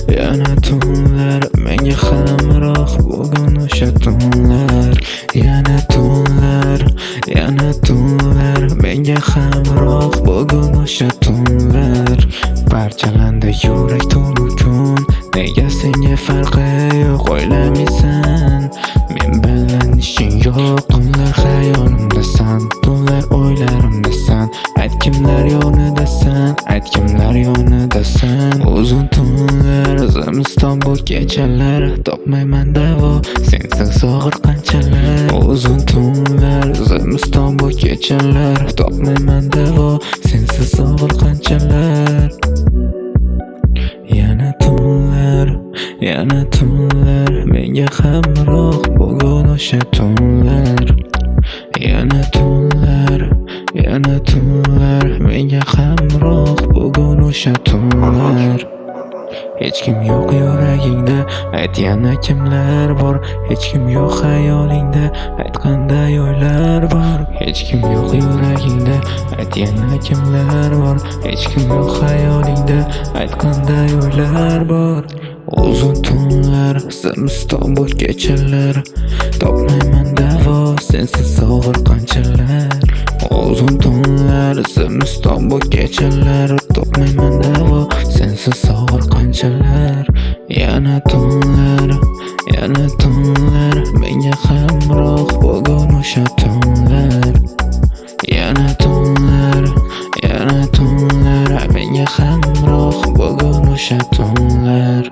Yana tunlar menga hamroh bugun o'sha tunlar. Yana tunlar menga hamroh bugun o'sha tunlar. Parchalandi yurak to'lqin, nega senga farqi yo'q o'ylamaysan? Men bilan ishing yo'q, tunlar xayolimdasan, tunlar o'ylarimdasan. Ayt kimlar yonidasan, ayt kimlar yonidasan. Uzun tunlar, zimiston bu kechalar, topmayman davo sensiz og'ir qanchalar. Uzun tunlar, zimiston bu kechalar, topmayman davo sensiz og'ir qanchalar. Yana tunlar menga hamroh bugun o'sha tunlar. Yana tunlar menga hamroh bugun o'sha tunlar. Hech kim yo'q yuragingda, ayt yana kimlar bor? Hech kim yo'q xayolingda, ayt qanday o'ylar bor? Hech kim yo'q yuragingda, ayt yana kimlar bor? Hech kim yo'q xayolingda, ayt qanday o'ylar bor? Uzun tunlar, zimiston bu kechalar, topmayman davo sensiz og'ir qanchalar. Uzun tunlar, zimiston bu kechalar, topmayman davo sensiz og'ir qanchalar. Yana tunlar menga hamroh bugun o'sha tunlar. Yana tunlar menga hamroh bugun o'sha tunlar.